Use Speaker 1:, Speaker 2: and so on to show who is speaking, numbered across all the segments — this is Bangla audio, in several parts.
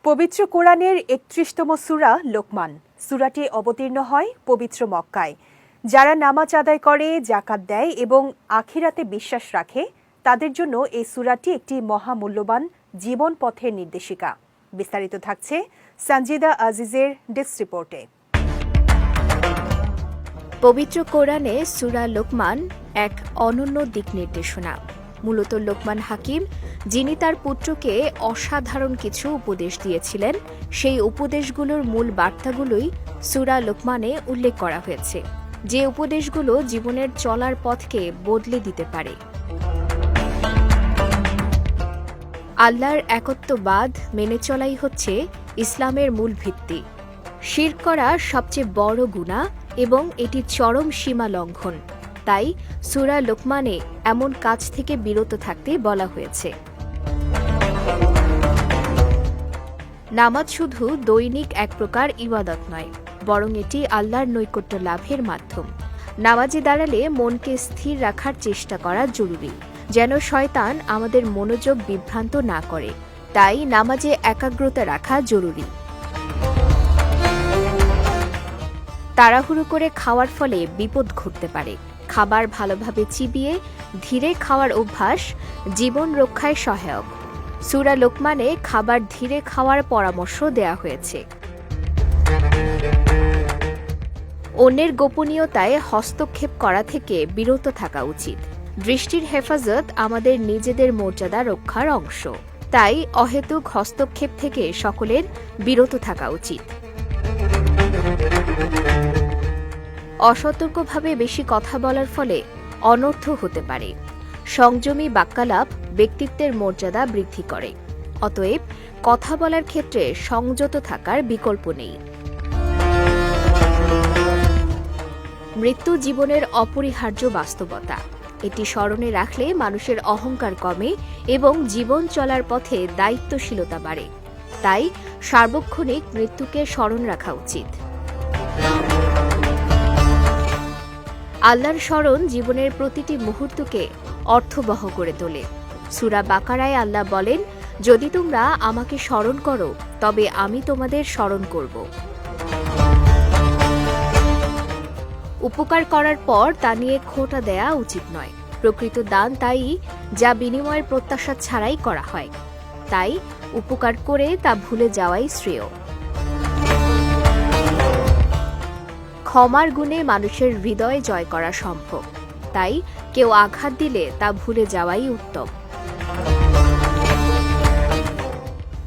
Speaker 1: পবিত্র কোরআনের ৩১তম সূরা লোকমান। সূরাটি অবতীর্ণ হয় পবিত্র মক্কায়। যারা নামাজ আদায় করে, যাকাত দেয় এবং আখিরাতে বিশ্বাস রাখে তাদের জন্য এই সূরাটি একটি মহামূল্যবান জীবন পথের নির্দেশিকা। বিস্তারিত থাকছে সঞ্জিদা আজিজের ডেস্ক রিপোর্টে।
Speaker 2: পবিত্র কোরআনে সূরা লোকমান এক অনন্য দিক নির্দেশনা। মূলত লোকমান হাকিম, যিনি তার পুত্রকে অসাধারণ কিছু উপদেশ দিয়েছিলেন, সেই উপদেশগুলোর মূল বার্তাগুলোই সূরা লোকমানে উল্লেখ করা হয়েছে, যে উপদেশগুলো জীবনের চলার পথকে বদলে দিতে পারে। আল্লাহর একত্ববাদ মেনে চলাই হচ্ছে ইসলামের মূল ভিত্তি। শিরক করা সবচেয়ে বড় গুনাহ এবং এটি চরম সীমা লঙ্ঘন। তাই সূরা লোকমানে এমন কাজ থেকে বিরত থাকতে বলা হয়েছে। নামাজ শুধু দৈনিক এক প্রকার ইবাদত নয়, বরং এটি আল্লাহর নৈকট্য লাভের মাধ্যম। নামাজে দাঁড়ালে মনকে স্থির রাখার চেষ্টা করা জরুরি, যেন শয়তান আমাদের মনোযোগ বিভ্রান্ত না করে। তাই নামাজে একাগ্রতা রাখা জরুরি। তাড়াহুড়ো করে খাওয়ার ফলে বিপদ ঘটতে পারে। খাবার ভালোভাবে চিবিয়ে ধীরে খাওয়ার অভ্যাস জীবন রক্ষায় সহায়ক। সূরা লোকমানে খাবার ধীরে খাওয়ার পরামর্শ দেয়া হয়েছে। অন্যের গোপনীয়তায় হস্তক্ষেপ করা থেকে বিরত থাকা উচিত। দৃষ্টির হেফাজত আমাদের নিজেদের মর্যাদা রক্ষার অংশ। তাই অহেতুক হস্তক্ষেপ থেকে সকলের বিরত থাকা উচিত। অসতর্কভাবে বেশি কথা বলার ফলে অনর্থ হতে পারে। সংযমী বাক্যালাপ ব্যক্তিত্বের মর্যাদা বৃদ্ধি করে। অতএব কথা বলার ক্ষেত্রে সংযত থাকার বিকল্প নেই। মৃত্যু জীবনের অপরিহার্য বাস্তবতা। এটি স্মরণে রাখলে মানুষের অহংকার কমে এবং জীবন চলার পথে দায়িত্বশীলতা বাড়ে। তাই সার্বক্ষণিক মৃত্যুকে স্মরণ রাখা উচিত। আল্লাহর স্মরণ জীবনের প্রতিটি মুহূর্তকে অর্থবহ করে তোলে। সূরা বাকারায় আল্লাহ বলেন, যদি তোমরা আমাকে স্মরণ করো তবে আমি তোমাদের স্মরণ করব। উপকার করার পর তা নিয়ে খোঁটা দেয়া উচিত নয়। প্রকৃত দান তাই যা বিনিময়ের প্রত্যাশা ছাড়াই করা হয়। তাই উপকার করে তা ভুলে যাওয়াই শ্রেয়। ক্ষমার গুণে মানুষের হৃদয় জয় করা সম্ভব। তাই কেউ আঘাত দিলে তা ভুলে যাওয়াই উত্তম।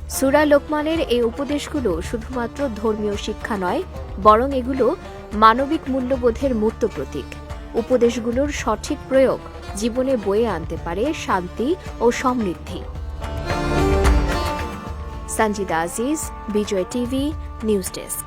Speaker 2: সূরা লোকমানের এই উপদেশগুলো শুধুমাত্র ধর্মীয় শিক্ষা নয়, বরং এগুলো মানবিক মূল্যবোধের মূর্ত প্রতীক। উপদেশগুলোর সঠিক প্রয়োগ জীবনে বয়ে আনতে পারে শান্তি ও সমৃদ্ধি। সঞ্জিদা আজিজ, বিজয় টিভি, নিউজ ডেস্ক।